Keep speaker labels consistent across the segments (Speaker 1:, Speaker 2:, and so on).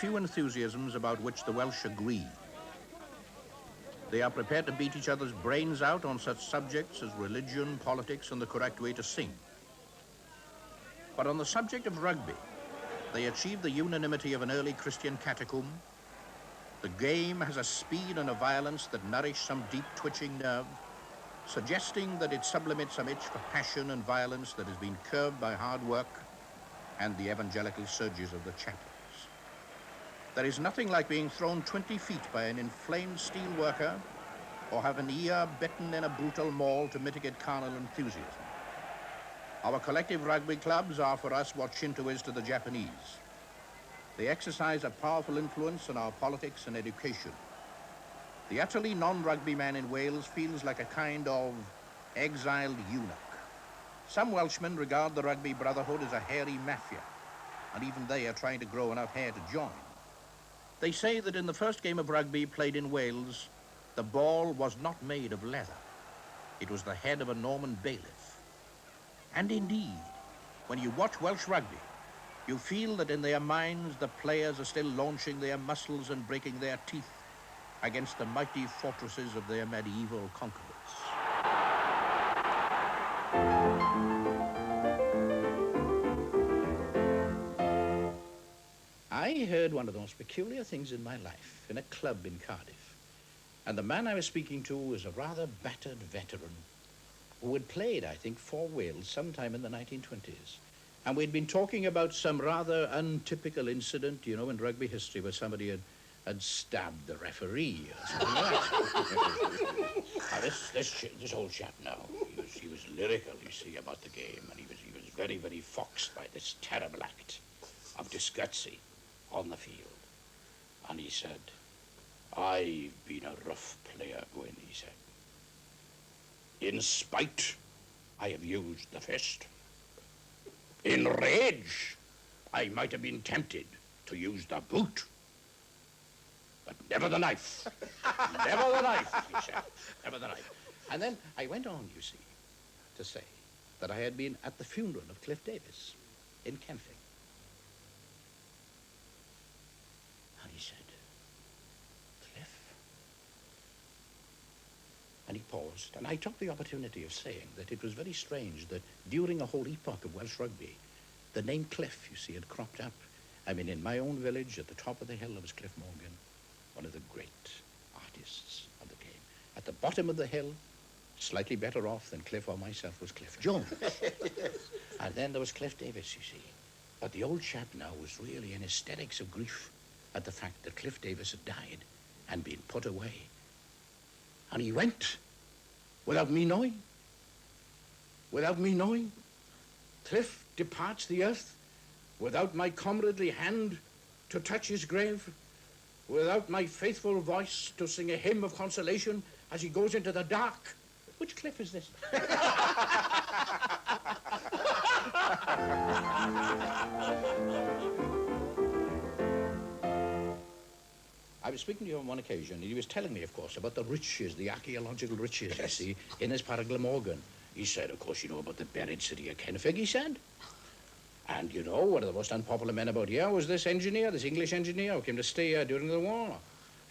Speaker 1: few enthusiasms about which the Welsh agree. They are prepared to beat each other's brains out on such subjects as religion, politics, and the correct way to sing. But on the subject of rugby, they achieve the unanimity of an early Christian catacomb. The game has a speed and a violence that nourish some deep twitching nerve, suggesting that it sublimates some itch for passion and violence that has been curbed by hard work and the evangelical surges of the chapels. There is nothing like being thrown 20 feet by an inflamed steel worker or have an ear bitten in a brutal maul to mitigate carnal enthusiasm. Our collective rugby clubs are for us what Shinto is to the Japanese. They exercise a powerful influence on our politics and education. The utterly non-rugby man in Wales feels like a kind of exiled eunuch. Some Welshmen regard the rugby brotherhood as a hairy mafia, and even they are trying to grow enough hair to join. They say that in the first game of rugby played in Wales, the ball was not made of leather. It was the head of a Norman bailiff. And indeed, when you watch Welsh rugby, you feel that in their minds the players are still launching their muscles and breaking their teeth against the mighty fortresses of their medieval conquerors. I heard one of the most peculiar things in my life in a club in Cardiff. And the man I was speaking to was a rather battered veteran who had played, I think, for Wales sometime in the 1920s. And we'd been talking about some rather untypical incident, you know, in rugby history where somebody had stabbed the referee or something like that. Now, this old chap now, he was lyrical, you see, about the game, and he was very, very foxed by this terrible act of discourtesy on the field. And he said, "I've been a rough player, Gwyn," he said. "In spite, I have used the fist. In rage, I might have been tempted to use the boot. But never the knife. Never the knife," he said. "Never the knife." And then I went on, you see, to say that I had been at the funeral of Cliff Davis in Kenfig. And he said, "Cliff?" And he paused, and I took the opportunity of saying that it was very strange that during a whole epoch of Welsh rugby, the name Cliff, you see, had cropped up. I mean, in my own village, at the top of the hill, there was Cliff Morgan, one of the great artists of the game. At the bottom of the hill, slightly better off than Cliff or myself, was Cliff Jones. And then there was Cliff Davis, you see. But the old chap now was really in hysterics of grief at the fact that Cliff Davis had died and been put away. And he went without me knowing. Without me knowing. Cliff departs the earth without my comradely hand to touch his grave, without my faithful voice to sing a hymn of consolation as he goes into the dark. Which Cliff is this? I was speaking to you on one occasion, and he was telling me, of course, about the riches, the archaeological riches, you see, in his part of Glamorgan. He said, of course, you know about the buried city of Kenfig, he said. And, you know, one of the most unpopular men about here was this engineer, this English engineer who came to stay here during the war.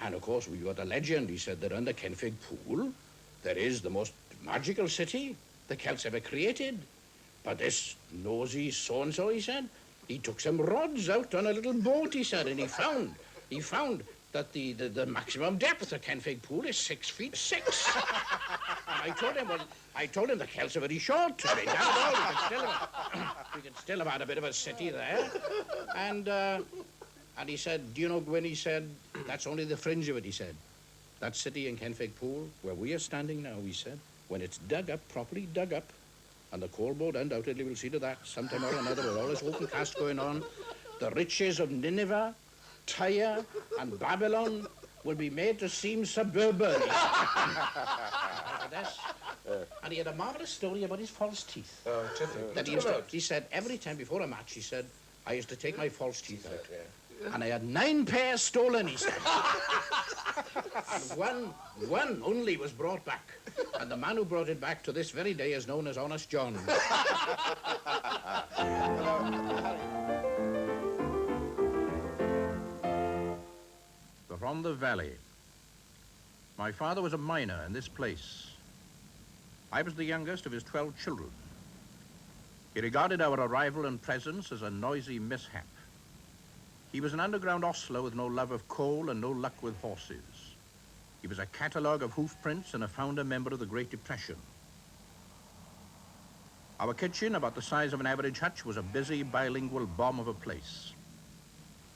Speaker 1: And, of course, we got a legend. He said that under Kenfig Pool, there is the most magical city the Celts ever created. But this nosy so-and-so, he said, he took some rods out on a little boat, he said, and he found that the maximum depth of Kenfig Pool is 6 feet 6. I told him the Celts are very short. I mean, down we can still have had a bit of a city there. And he said, "Do you know, Gwyn," he said, "that's only the fringe of it," he said. "That city in Kenfig Pool, where we are standing now," he said, "when it's dug up, properly dug up, and the coal board undoubtedly will see to that sometime or another with all this open cast going on, the riches of Nineveh, Tyre, and Babylon will be made to seem suburban." And he had a marvellous story about his false teeth.
Speaker 2: Oh, terrific.
Speaker 1: That he said every time before a match, he said, I used to take my false teeth out. And I had 9 pairs stolen, he said. And one only was brought back. And the man who brought it back to this very day is known as Honest John. from the valley. My father was a miner in this place. I was the youngest of his 12 children. He regarded our arrival and presence as a noisy mishap. He was an underground ostler with no love of coal and no luck with horses. He was a catalogue of hoof prints and a founder member of the Great Depression. Our kitchen, about the size of an average hutch, was a busy bilingual bomb of a place.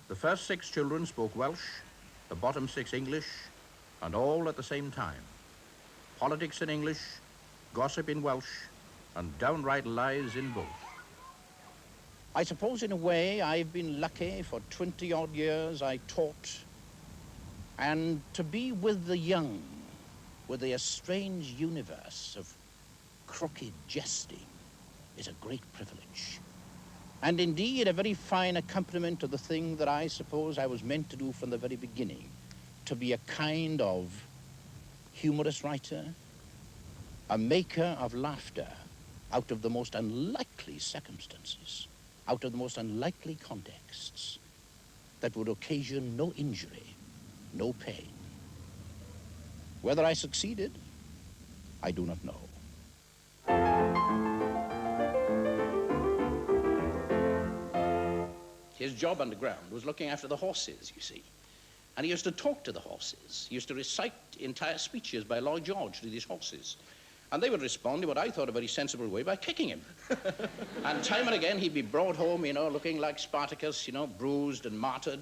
Speaker 1: The first 6 children spoke Welsh, the bottom 6 English, and all at the same time. Politics in English, gossip in Welsh, and downright lies in both. I suppose in a way I've been lucky. For 20-odd years I taught, and to be with the young, with their strange universe of crooked jesting, is a great privilege. And indeed a very fine accompaniment to the thing that I suppose I was meant to do from the very beginning, to be a kind of humorous writer, a maker of laughter out of the most unlikely circumstances, out of the most unlikely contexts that would occasion no injury, no pain. Whether I succeeded, I do not know. His job underground was looking after the horses, you see. And he used to talk to the horses. He used to recite entire speeches by Lloyd George to these horses. And they would respond in what I thought a very sensible way by kicking him. And time and again he'd be brought home, you know, looking like Spartacus, you know, bruised and martyred.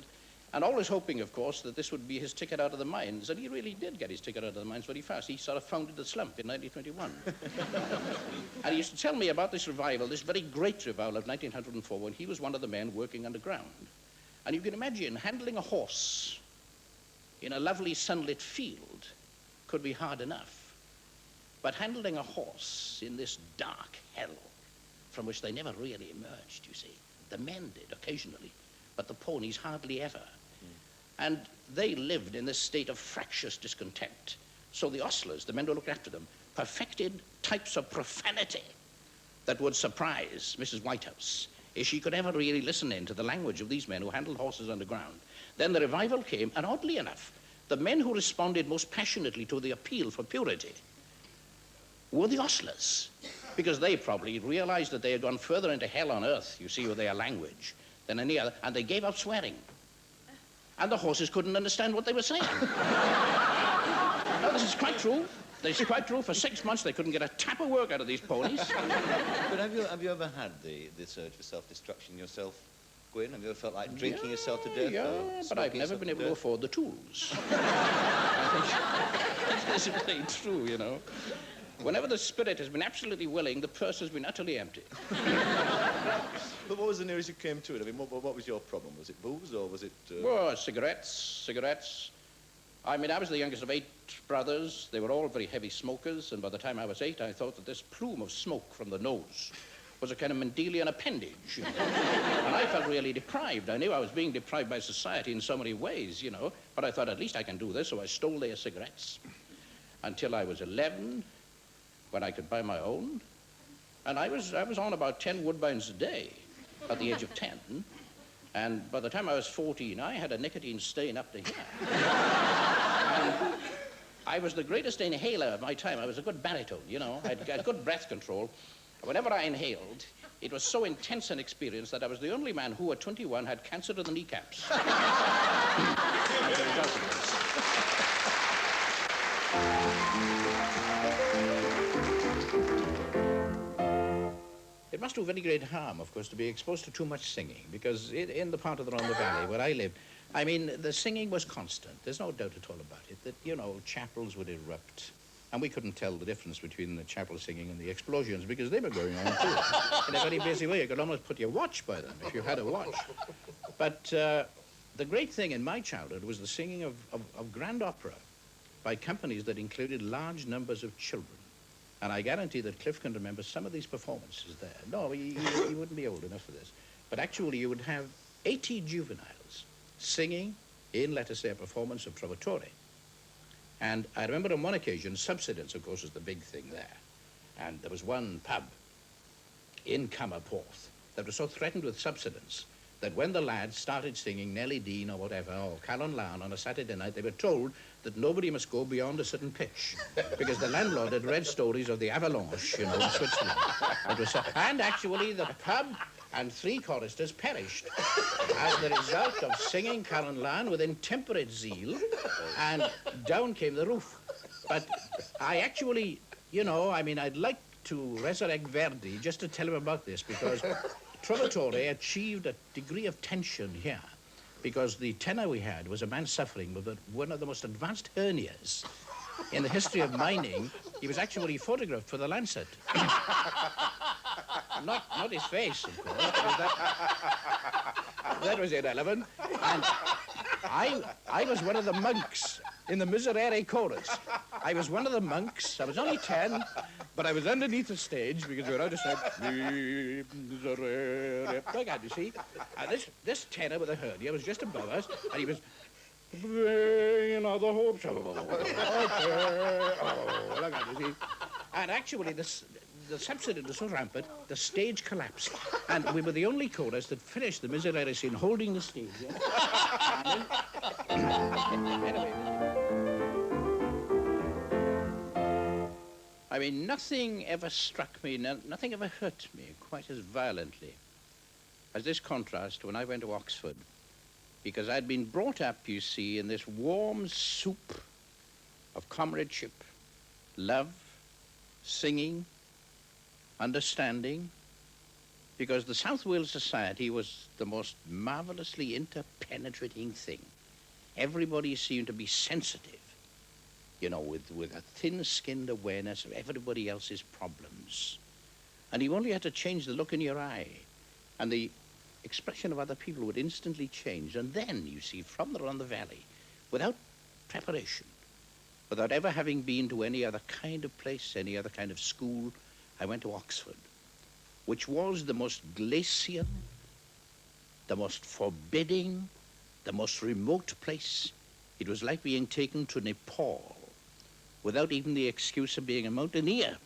Speaker 1: And always hoping, of course, that this would be his ticket out of the mines. And he really did get his ticket out of the mines very fast. He sort of founded the slump in 1921. And he used to tell me about this revival, this very great revival of 1904, when he was one of the men working underground. And you can imagine handling a horse in a lovely sunlit field could be hard enough. But handling a horse in this dark hell from which they never really emerged, you see. The men did occasionally, but the ponies hardly ever. And they lived in this state of fractious discontent. So the ostlers, the men who looked after them, perfected types of profanity that would surprise Mrs. Whitehouse if she could ever really listen in to the language of these men who handled horses underground. Then the revival came, and oddly enough, the men who responded most passionately to the appeal for purity were the ostlers, because they probably realized that they had gone further into hell on earth, you see, with their language, than any other, and they gave up swearing. And the horses couldn't understand what they were saying. No, this is quite true. This is quite true. For 6 months, they couldn't get a tap of work out of these ponies.
Speaker 2: But have you ever had the surge for self-destruction yourself, Gwyn? Have you ever felt like drinking yourself to death?
Speaker 1: Yeah, but I've never been able to afford the tools. This is really true, you know. Whenever the spirit has been absolutely willing, the purse has been utterly empty.
Speaker 2: But what was the nearest you came to it? I mean, what was your problem? Was it booze or was it...
Speaker 1: Well, cigarettes. I mean, I was the youngest of 8 brothers. They were all very heavy smokers, and by the time I was 8, I thought that this plume of smoke from the nose was a kind of Mendelian appendage, you know. And I felt really deprived. I knew I was being deprived by society in so many ways, you know, but I thought at least I can do this, so I stole their cigarettes until I was 11, when I could buy my own. And I was on about 10 woodbines a day at the age of 10. And by the time I was 14, I had a nicotine stain up to here. And I was the greatest inhaler of my time. I was a good baritone, you know. I had good breath control. Whenever I inhaled, it was so intense an experience that I was the only man who, at 21, had cancer to the kneecaps. As a result of this. It must do very great harm, of course, to be exposed to too much singing, because in the part of the Rhondda Valley where I lived, I mean, the singing was constant. There's no doubt at all about it, that, you know, chapels would erupt, and we couldn't tell the difference between the chapel singing and the explosions, because they were going on, too. In a very busy way. You could almost put your watch by them, if you had a watch. But the great thing in my childhood was the singing of grand opera by companies that included large numbers of children. And I guarantee that Cliff can remember some of these performances there. No, he wouldn't be old enough for this. But actually, you would have 80 juveniles singing in, let us say, a performance of Trovatore. And I remember on one occasion, subsidence, of course, was the big thing there. And there was one pub in Camerporth that was so threatened with subsidence that when the lads started singing Nellie Dean or whatever, or Callan Lan on a Saturday night, they were told that nobody must go beyond a certain pitch because the landlord had read stories of the avalanche, you know, in Switzerland. And actually the pub and 3 choristers perished as the result of singing Callan Lan with intemperate zeal, and down came the roof. But I actually, you know, I mean, I'd like to resurrect Verdi just to tell him about this, because Trovatore achieved a degree of tension here, because the tenor we had was a man suffering with one of the most advanced hernias in the history of mining. He was actually photographed for the Lancet. Not his face, of course. That was irrelevant. And I was one of the monks in the Miserere chorus. I was one of the monks. I was only 10, but I was underneath the stage because we were out of sight. Look at you see. This tenor with a hernia was just above us, and he was bringing all the hopes. Oh, look at you see. And actually, the subsidence was so rampant, the stage collapsed, and we were the only chorus that finished the Miserere scene holding the stage. Yeah? Anyway. I mean, nothing ever struck me, nothing ever hurt me quite as violently as this contrast when I went to Oxford, because I'd been brought up, you see, in this warm soup of comradeship, love, singing, understanding, because the South Wales Society was the most marvelously interpenetrating thing. Everybody seemed to be sensitive, you know, with a thin-skinned awareness of everybody else's problems. And you only had to change the look in your eye, and the expression of other people would instantly change. And then, you see, from there on the valley, without preparation, without ever having been to any other kind of place, any other kind of school, I went to Oxford, which was the most glacial, the most forbidding, the most remote place. It was like being taken to Nepal without even the excuse of being a mountaineer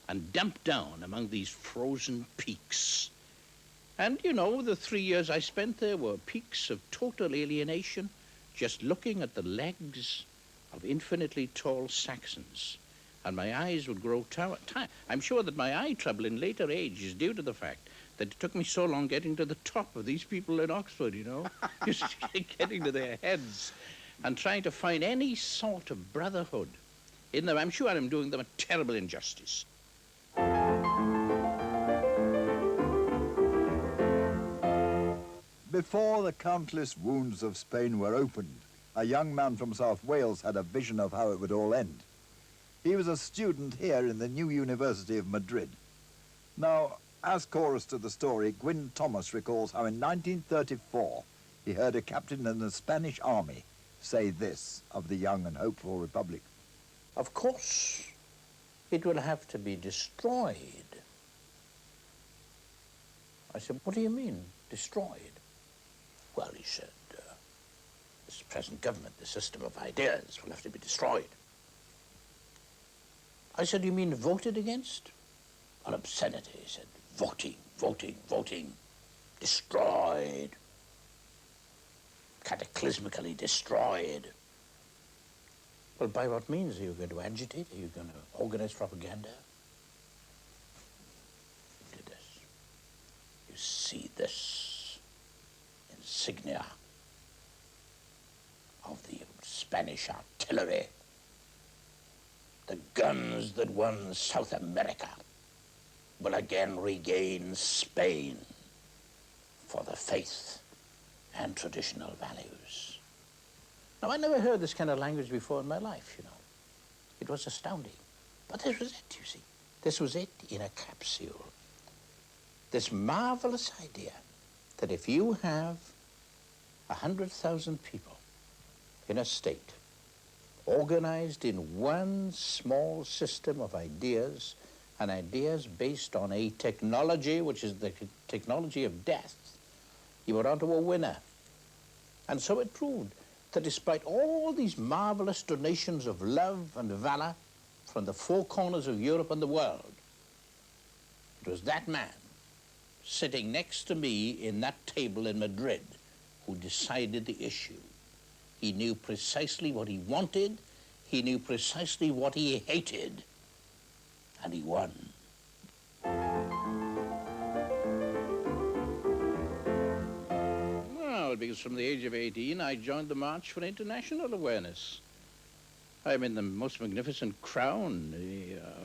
Speaker 1: and dumped down among these frozen peaks. And, you know, the 3 years I spent there were peaks of total alienation, just looking at the legs of infinitely tall Saxons. And my eyes would grow tired. I'm sure that my eye trouble in later age is due to the fact that it took me so long getting to the top of these people in Oxford, you know, just getting to their heads and trying to find any sort of brotherhood in them. I'm sure I'm doing them a terrible injustice.
Speaker 3: Before the countless wounds of Spain were opened, a young man from South Wales had a vision of how it would all end. He was a student here in the new University of Madrid. Now, as chorus to the story, Gwyn Thomas recalls how in 1934 he heard a captain in the Spanish army say this of the young and hopeful republic.
Speaker 1: Of course, it will have to be destroyed. I said, what do you mean, destroyed? Well, he said, this present government, the system of ideas, will have to be destroyed. I said, you mean voted against? An obscenity, he said. Voting, voting, voting. Destroyed. Cataclysmically destroyed. Well, by what means? Are you going to agitate? Are you going to organize propaganda? Look at this. You see this insignia of the Spanish artillery. The guns that won South America will again regain Spain for the faith and traditional values. Now, I never heard this kind of language before in my life, you know. It was astounding. But this was it, you see. This was it in a capsule. This marvelous idea that if you have 100,000 people in a state organized in one small system of ideas, and ideas based on a technology which is the technology of death, you were onto a winner. And so it proved that despite all these marvelous donations of love and valor from the four corners of Europe and the world, it was that man, sitting next to me in that table in Madrid who decided the issue. He knew precisely what he wanted, he knew precisely what he hated, and he won. Well, because from the age of 18, I joined the March for International Awareness. I mean, the most magnificent crown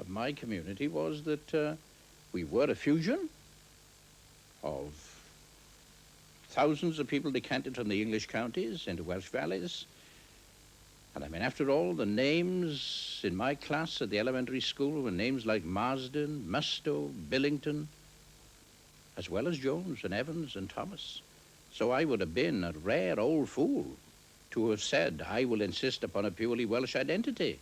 Speaker 1: of my community was that we were a fusion of thousands of people decanted from the English counties into Welsh valleys. And I mean, after all, the names in my class at the elementary school were names like Marsden, Mustow, Billington, as well as Jones and Evans and Thomas. So I would have been a rare old fool to have said, I will insist upon a purely Welsh identity.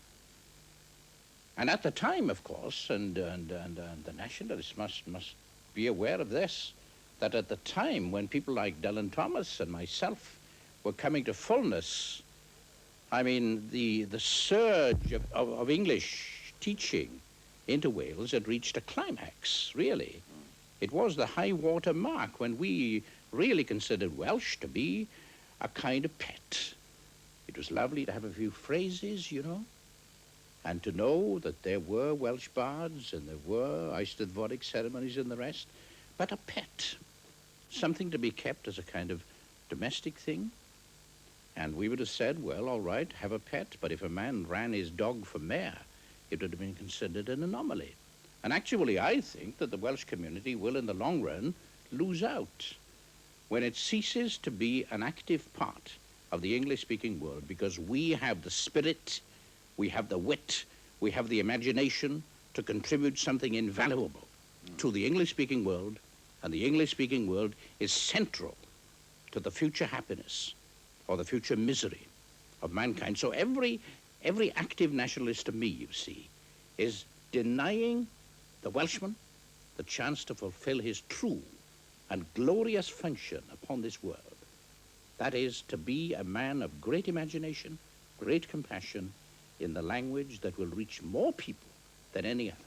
Speaker 1: And at the time, of course, and the nationalists must be aware of this, that at the time when people like Gwyn Thomas and myself were coming to fullness, I mean, the surge of English teaching into Wales had reached a climax, really. It was the high water mark when we really considered Welsh to be a kind of pet. It was lovely to have a few phrases, you know, and to know that there were Welsh bards and there were Eisteddfodic ceremonies and the rest, but a pet, something to be kept as a kind of domestic thing. And we would have said, well, all right, have a pet, but if a man ran his dog for mayor, it would have been considered an anomaly. And actually, I think that the Welsh community will, in the long run, lose out when it ceases to be an active part of the English-speaking world, because we have the spirit, we have the wit, we have the imagination to contribute something invaluable to the English-speaking world, and the English-speaking world is central to the future happiness or the future misery of mankind. So every active nationalist to me, you see, is denying the Welshman the chance to fulfill his true and glorious function upon this world. That is, to be a man of great imagination, great compassion, in the language that will reach more people than any other.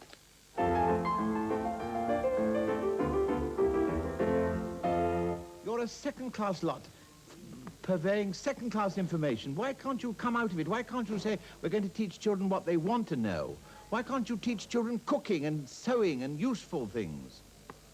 Speaker 4: You're a second-class lot, purveying second-class information. Why can't you come out of it? Why can't you say, we're going to teach children what they want to know? Why can't you teach children cooking and sewing and useful things?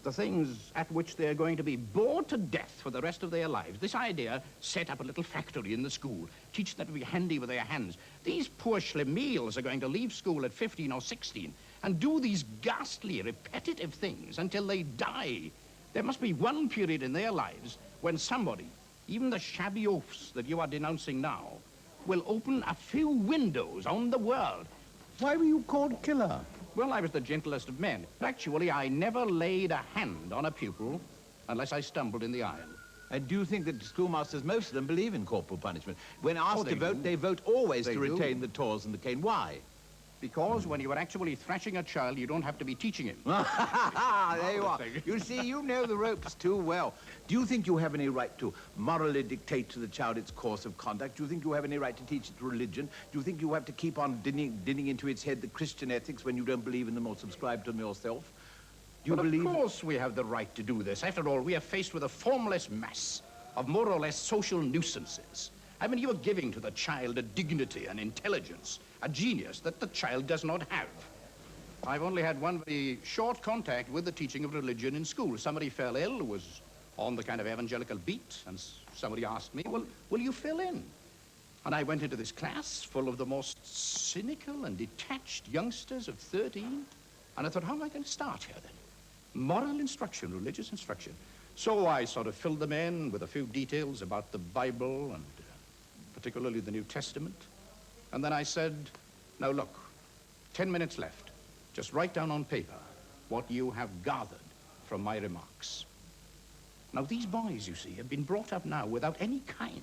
Speaker 1: The things at which they're going to be bored to death for the rest of their lives. This idea, set up a little factory in the school, teach them to be handy with their hands. These poor schlemiels are going to leave school at 15 or 16 and do these ghastly, repetitive things until they die. There must be one period in their lives when somebody, even the shabby oafs that you are denouncing now, will open a few windows on the world.
Speaker 4: Why were you called killer?
Speaker 1: Well, I was the gentlest of men. Actually, I never laid a hand on a pupil unless I stumbled in the aisle.
Speaker 4: And do you think that schoolmasters, most of them, believe in corporal punishment? When asked to vote,
Speaker 1: do.
Speaker 4: they vote always
Speaker 1: They
Speaker 4: to
Speaker 1: do.
Speaker 4: retain the tawse and the cane. Why?
Speaker 1: Because when you are actually thrashing a child, you don't have to be teaching him.
Speaker 4: There you are. You see, you know the ropes too well. Do you think you have any right to morally dictate to the child its course of conduct? Do you think you have any right to teach it religion? Do you think you have to keep on dinning into its head the Christian ethics when you don't believe in them or subscribe to them yourself? Do you believe...
Speaker 1: Of course we have the right to do this. After all, we are faced with a formless mass of more or less social nuisances. I mean, you are giving to the child a dignity, an intelligence, a genius that the child does not have. I've only had one very short contact with the teaching of religion in school. Somebody fell ill, was on the kind of evangelical beat, and somebody asked me, well, will you fill in? And I went into this class full of the most cynical and detached youngsters of 13, and I thought, how am I going to start here then? Moral instruction, religious instruction. So I sort of filled them in with a few details about the Bible and particularly the New Testament. And then I said, now look, 10 minutes left. Just write down on paper what you have gathered from my remarks. Now these boys, you see, have been brought up now without any kind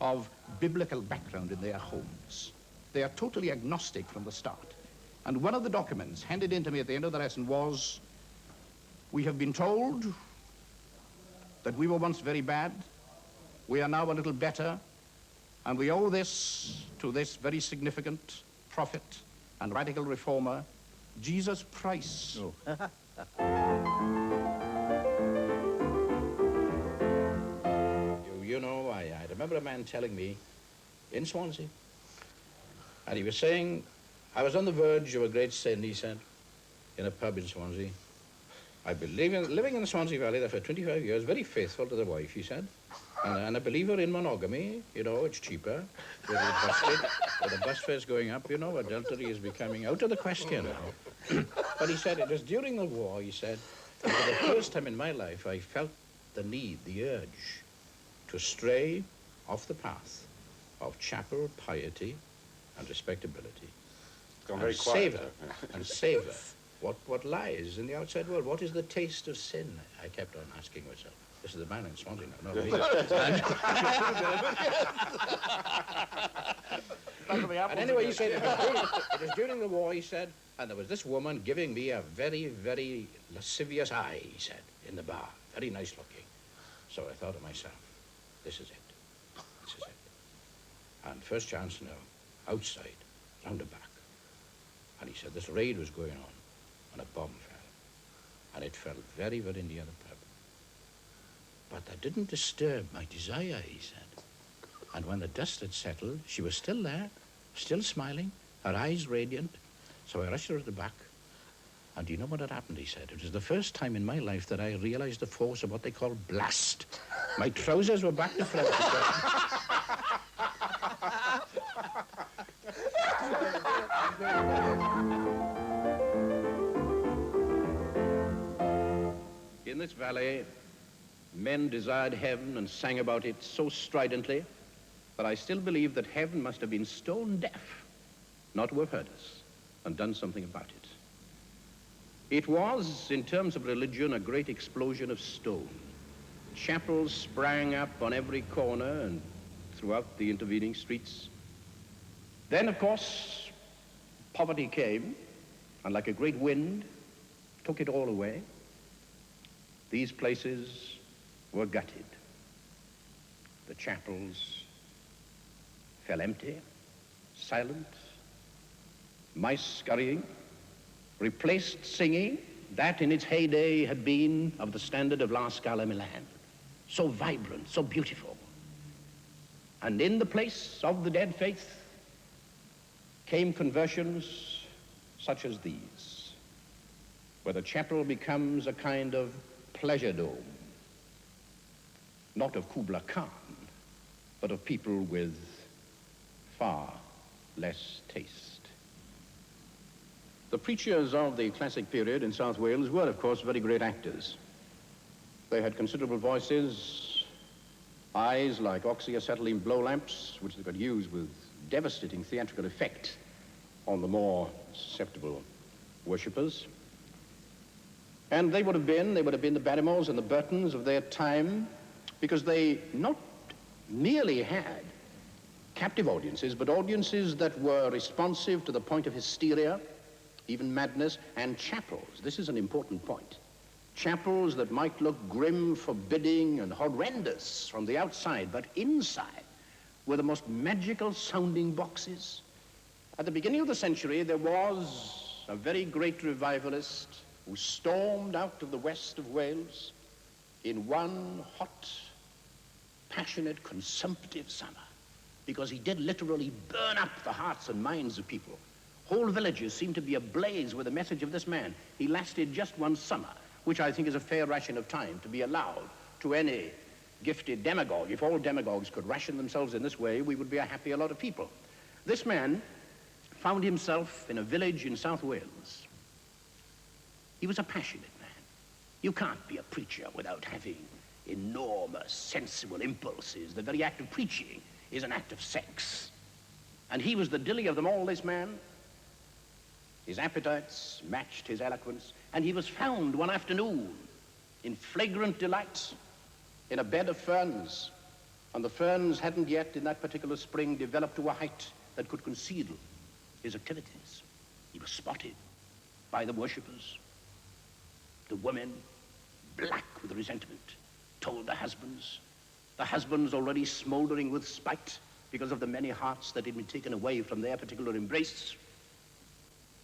Speaker 1: of biblical background in their homes. They are totally agnostic from the start. And one of the documents handed in to me at the end of the lesson was, we have been told that we were once very bad, we are now a little better, and we owe this to this very significant prophet and radical reformer, Jesus Price.
Speaker 4: Oh.
Speaker 1: you know, I remember a man telling me in Swansea, and he was saying, I was on the verge of a great sin, he said, in a pub in Swansea. I've been living in the Swansea Valley there for 25 years, very faithful to the wife, he said. And a believer in monogamy, you know, it's cheaper. With the bus fares going up, you know, adultery is becoming out of the question now. But he said it was during the war, he said, for the first time in my life, I felt the need, the urge, to stray off the path of chapel piety and respectability.
Speaker 5: Gone very quiet.
Speaker 1: Savor what lies in the outside world. What is the taste of sin? I kept on asking myself. This is the man in Swansea now, not me. And anyway, he said, it was during the war, he said, and there was this woman giving me a very, very lascivious eye, he said, in the bar. Very nice looking. So I thought to myself, this is it. This is it. And first chance now, outside, round the back. And he said this raid was going on, and a bomb fell. And it fell very, very near the pub. But that didn't disturb my desire, he said. And when the dust had settled, she was still there, still smiling, her eyes radiant. So I rushed her at the back. And do you know what had happened, he said? It was the first time in my life that I realized the force of what they call blast. My trousers were back to front. In this valley, men desired heaven and sang about it so stridently that I still believe that heaven must have been stone deaf not to have heard us and done something about it. It was, in terms of religion, a great explosion of stone. Chapels sprang up on every corner and throughout the intervening streets. Then, of course, poverty came, and like a great wind, took it all away. These places were gutted. The chapels fell empty, silent, mice scurrying, replaced singing that in its heyday had been of the standard of La Scala Milan, so vibrant, so beautiful. And in the place of the dead faith came conversions such as these, where the chapel becomes a kind of pleasure dome, not of Kubla Khan, but of people with far less taste. The preachers of the classic period in South Wales were, of course, very great actors. They had considerable voices, eyes like oxyacetylene blow lamps, which they could use with devastating theatrical effect on the more susceptible worshippers. And they would have been the Barrymores and the Burtons of their time, because they not merely had captive audiences, but audiences that were responsive to the point of hysteria, even madness, and chapels. This is an important point. Chapels that might look grim, forbidding, and horrendous from the outside, but inside were the most magical sounding boxes. At the beginning of the century, there was a very great revivalist who stormed out of the west of Wales in one hot, passionate, consumptive summer, because he did literally burn up the hearts and minds of people. Whole villages seemed to be ablaze with the message of this man. He lasted just one summer, which I think is a fair ration of time to be allowed to any gifted demagogue. If all demagogues could ration themselves in this way, we would be a happier lot of people. This man found himself in a village in South Wales. He was a passionate man. You can't be a preacher without having enormous sensual impulses. The very act of preaching is an act of sex. And he was the dilly of them all, this man. His appetites matched his eloquence, and he was found one afternoon in flagrant delight in a bed of ferns, and the ferns hadn't yet in that particular spring developed to a height that could conceal his activities. He was spotted by the worshippers. The women, black with resentment, told the husbands already smoldering with spite because of the many hearts that had been taken away from their particular embrace,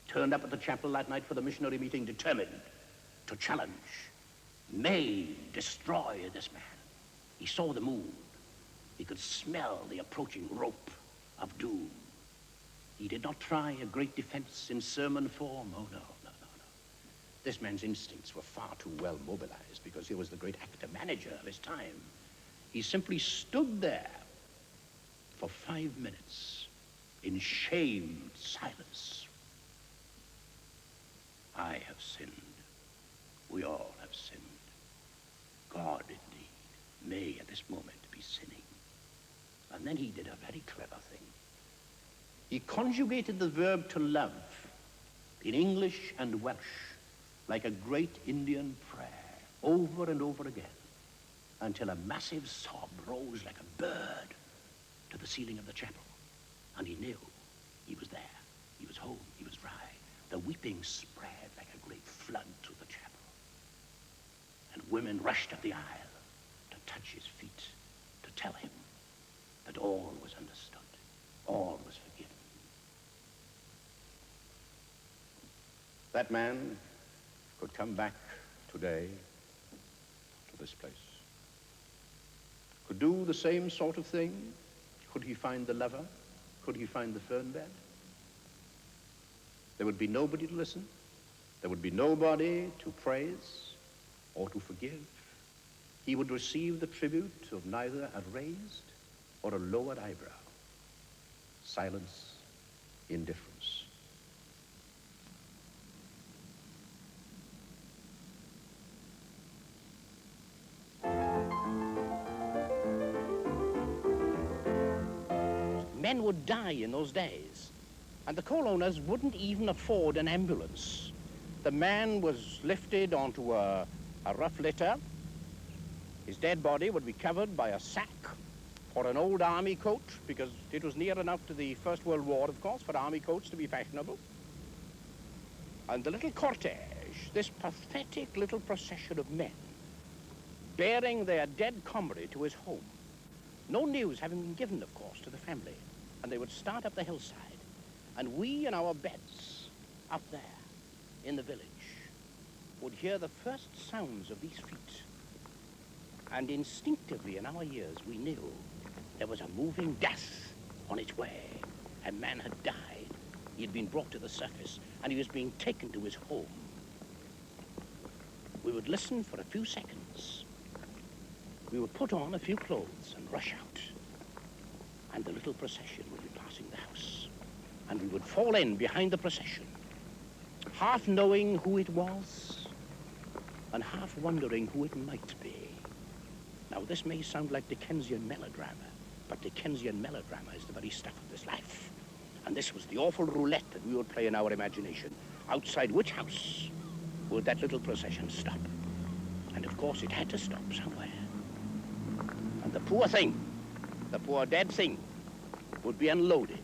Speaker 1: turned up at the chapel that night for the missionary meeting, determined to challenge, maim, destroy this man. He saw the moon.
Speaker 6: He could smell the approaching rope of doom. He did not try a great defense in sermon form. Oh, no, no, no, no. This man's instincts were far too well mobilized because he was the great actor-manager of his time. He simply stood there for 5 minutes in shamed silence. I have sinned. We all have sinned. God, indeed, may at this moment be sinning. And then he did a very clever thing. He conjugated the verb to love in English and Welsh like a great Indian prayer over and over again until a massive sob rose like a bird to the ceiling of the chapel. And he knew he was there. He was home. He was right. The weeping spread like a great flood through the chapel. And women rushed up the aisle to touch his feet, to tell him that all was understood, all was forgiven. That man could come back today to this place, could do the same sort of thing. Could he find the lover? Could he find the fern bed? There would be nobody to listen. There would be nobody to praise or to forgive. He would receive the tribute of neither a raised or a lowered eyebrow. Silence, indifference. Men would die in those days, and the coal owners wouldn't even afford an ambulance. The man was lifted onto a rough litter. His dead body would be covered by a sack or an old army coat, because it was near enough to the First World War, of course, for army coats to be fashionable. And the little cortege, this pathetic little procession of men, bearing their dead comrade to his home. No news having been given, of course, to the family. And they would start up the hillside. And we in our beds, up there, in the village, would hear the first sounds of these feet. And instinctively in our ears, we knew there was a moving death on its way. A man had died. He had been brought to the surface, and he was being taken to his home. We would listen for a few seconds. We would put on a few clothes and rush out. And the little procession would be passing the house. And we would fall in behind the procession, half knowing who it was and half wondering who it might be. Now, this may sound like Dickensian melodrama, but Dickensian melodrama is the very stuff of this life. And this was the awful roulette that we would play in our imagination. Outside which house would that little procession stop? And of course, it had to stop somewhere. And the poor thing, the poor dead thing, would be unloaded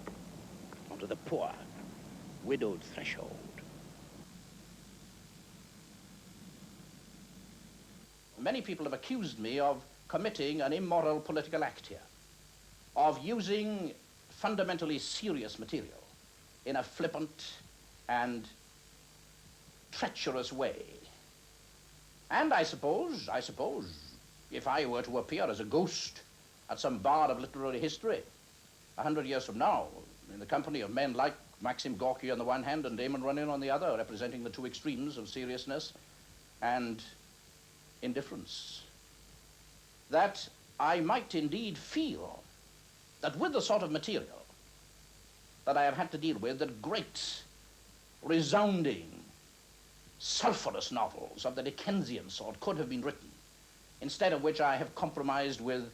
Speaker 6: onto the poor, widowed threshold. Many people have accused me of committing an immoral political act here, of using fundamentally serious material in a flippant and treacherous way. And I suppose, if I were to appear as a ghost at some bar of literary history 100 years from now, in the company of men like Maxim Gorky on the one hand and Damon Runyon on the other, representing the two extremes of seriousness and indifference, that I might indeed feel that with the sort of material that I have had to deal with, that great, resounding, sulphurous novels of the Dickensian sort could have been written, instead of which I have compromised with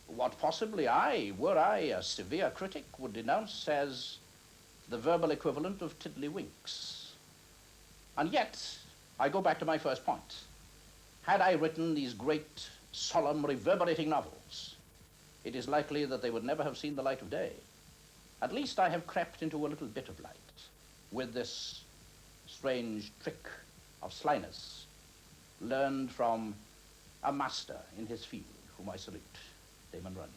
Speaker 6: what possibly I, were I a severe critic, would denounce as the verbal equivalent of tiddlywinks. And yet, I go back to my first point. Had I written these great, solemn, reverberating novels, it is likely that they would never have seen the light of day. At least I have crept into a little bit of light with this strange trick of slyness learned from a master in his field, whom I salute, Damon Runyon.